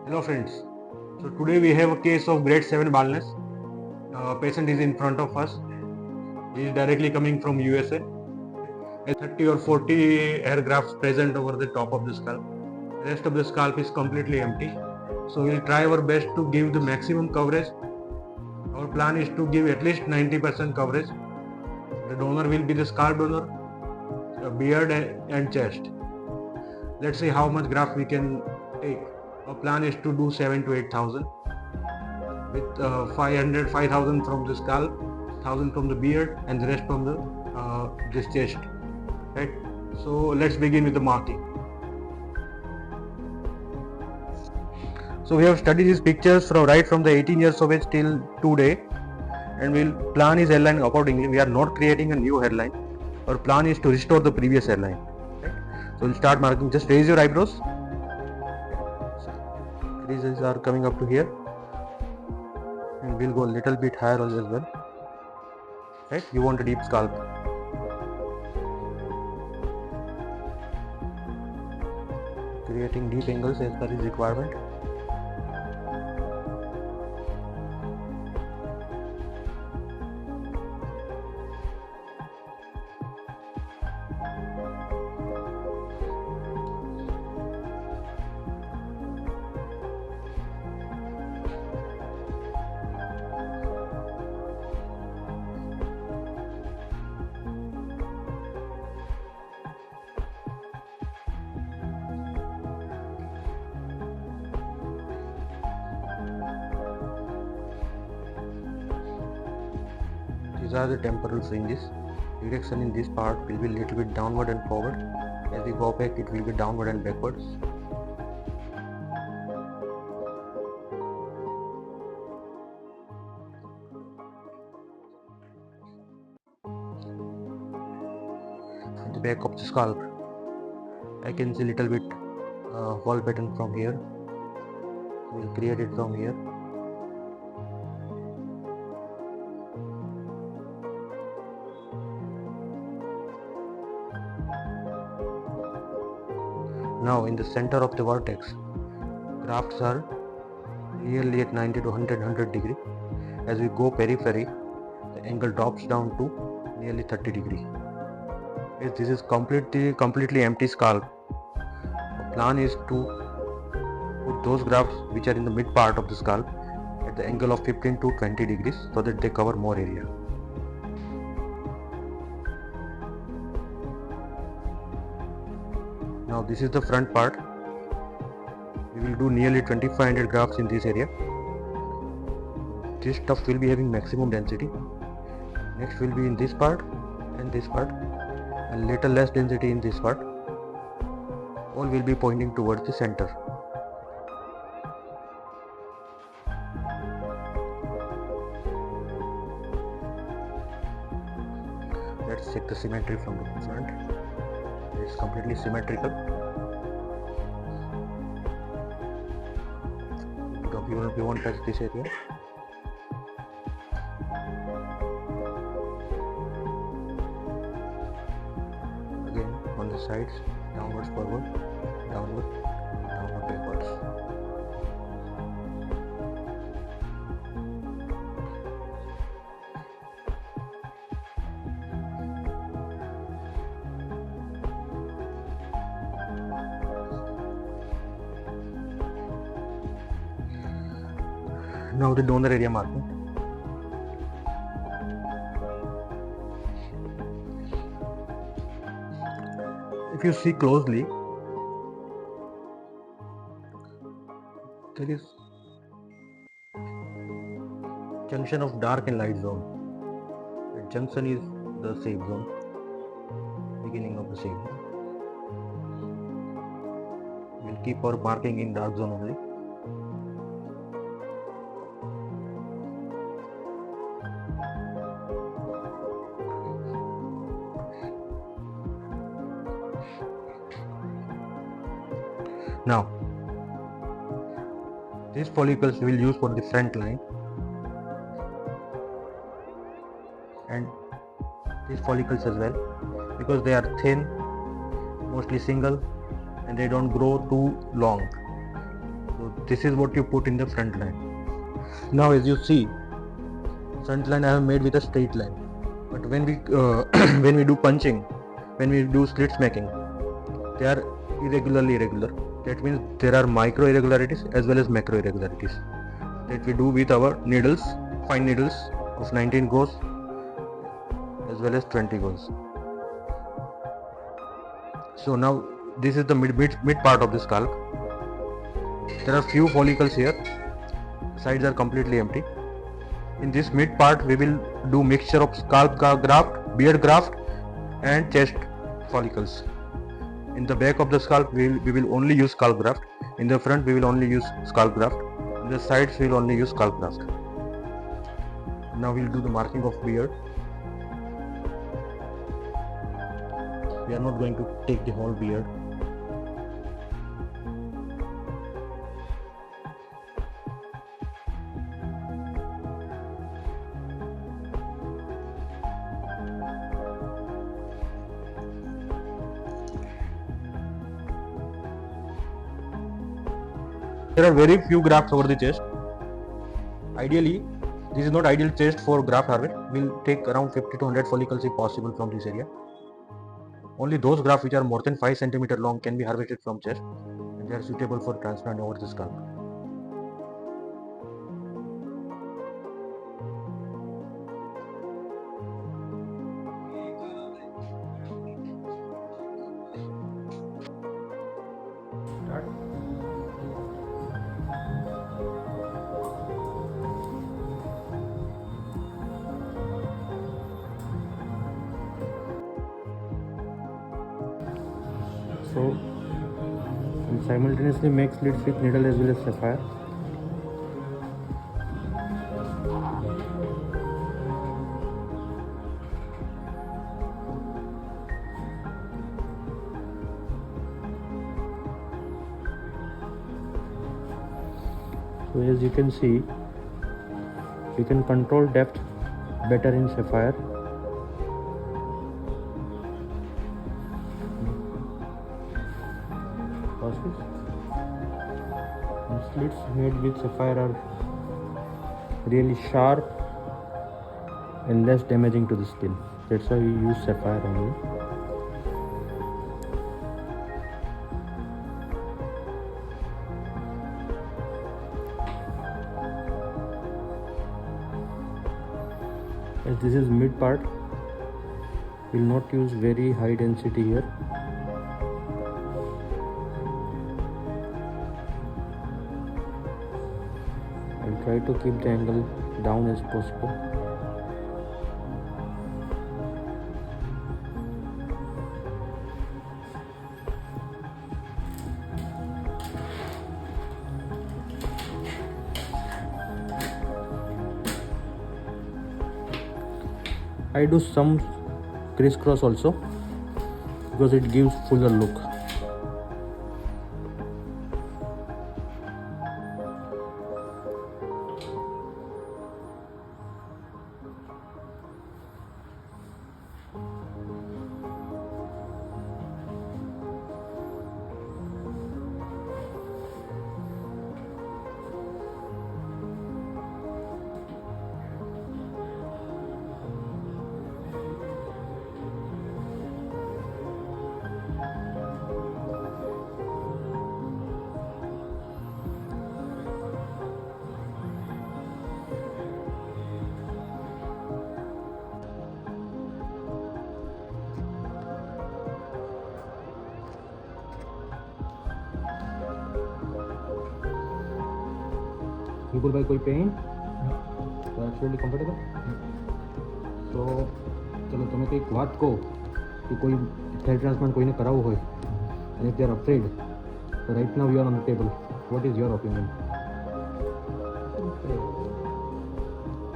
Hello friends. So today we have a case of grade 7 baldness. Patient is in front of us. He is directly coming from USA. 30 or 40 hair grafts present over the top of the scalp. The rest of the scalp is completely empty. So we will try our best to give the maximum coverage. Our plan is to give at least 90% coverage. The donor will be the scalp donor, beard and chest. Let's see how much graft we can take. Our plan is to do 7 to 8,000 with 5,000 from the scalp, 1,000 from the beard and the rest from the this chest. Right. So let's begin with the marking. So we have studied these pictures from the 18 years of age till today, and we'll plan his hairline accordingly. We are not creating a new hairline. Our plan is to restore the previous hairline. Right. So we'll start marking. Just raise your eyebrows. Creases are coming up to here, and we'll go a little bit higher as well. Right. You want a deep scalp. Creating deep angles as per his requirement. These are the temporal fringes. Direction in this part will be a little bit downward and forward. As we go back, it will be downward and backwards. At the back of the scalp, I can see a little bit wall pattern from here. We'll create it from here. Now in the center of the vertex, grafts are nearly at 90 to 100 degree. As we go periphery, the angle drops down to nearly 30 degree. As this is completely empty scalp, the plan is to put those grafts which are in the mid part of the scalp at the angle of 15 to 20 degrees so that they cover more area. Now this is the front part. We will do nearly 2500 grafts in this area. This stuff will be having maximum density. Next will be in this part and this part. A little less density in this part. All will be pointing towards the center. Let's check the symmetry from the front. It's completely symmetrical. We won't touch this area. Again on the sides, downwards, forward, downward, downward, backwards. Now the donor area marking. If you see closely, there is junction of dark and light zone. The junction is the safe zone, beginning of the safe zone. We'll keep our marking in dark zone only. Now, these follicles we will use for the front line, and these follicles as well, because they are thin, mostly single, and they don't grow too long. So So this is what you put in the front line. Now as you see, front line I have made with a straight line. But when we when we do punching, when we do slits making, they are irregular. That means there are micro irregularities as well as macro irregularities that we do with our needles, fine needles of 19 gauge as well as 20 gauge. So now this is the mid part of the scalp. There are few follicles here. Sides are completely empty. In this mid part we will do mixture of scalp graft, beard graft and chest follicles. In the back of the scalp we will only use scalp graft. In the front we will only use scalp graft. In the sides we will only use scalp graft. Now we will do the marking of beard. We are not going to take the whole beard. There are very few grafts over the chest. Ideally, this is not ideal chest for graft harvest. We'll take around 50 to 100 follicles if possible from this area. Only those grafts which are more than 5 cm long can be harvested from chest, and they are suitable for transplant over the scalp. Start. So we simultaneously make slits with needle as well as sapphire. So as you can see, we can control depth better in sapphire. And slits made with sapphire are really sharp and less damaging to the skin. That's why we use sapphire only. As this is mid part, we will not use very high density here. I'll try to keep the angle down as possible. I do some crisscross also because it gives fuller look. People by कोई pain? So absolutely comfortable. So चलो तुम्हें तो एक बात को कि कोई hair transplant कोई ने कराओ होए, and if they are afraid, so right now you are on the table. What is your opinion?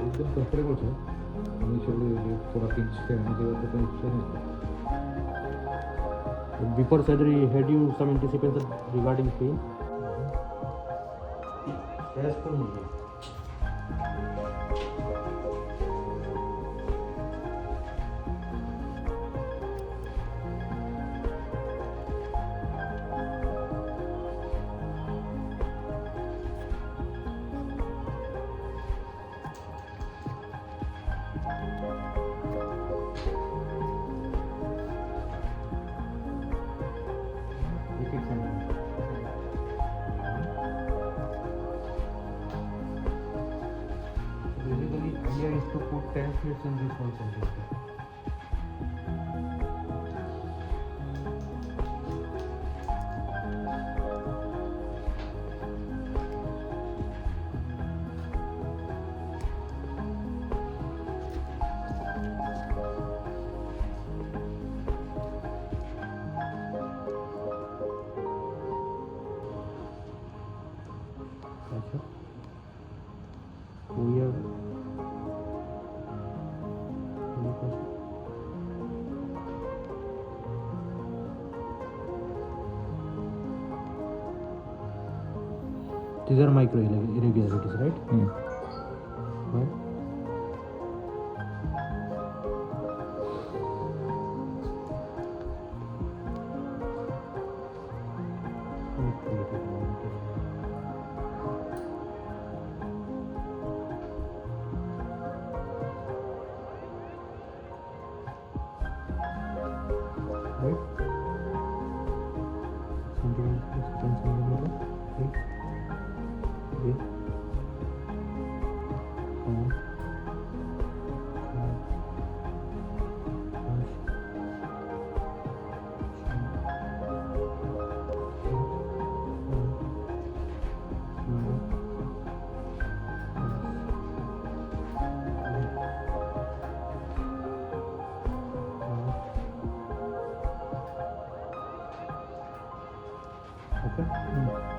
एकदम comfortable है. Initially थोड़ा pinch से आने के बाद तो pinch नहीं. Before surgery, had you some anticipation regarding pain? Stressful नहीं. 6 centimeters. Basically, idea is to put 10 slits in this one centimeter. अच्छा, we have these are micro irregularities, right? Right. Right? Centimeter plus 10 centimeter. Right? Okay. 4, 5, 6, 7, 8, 9, 10. Okay.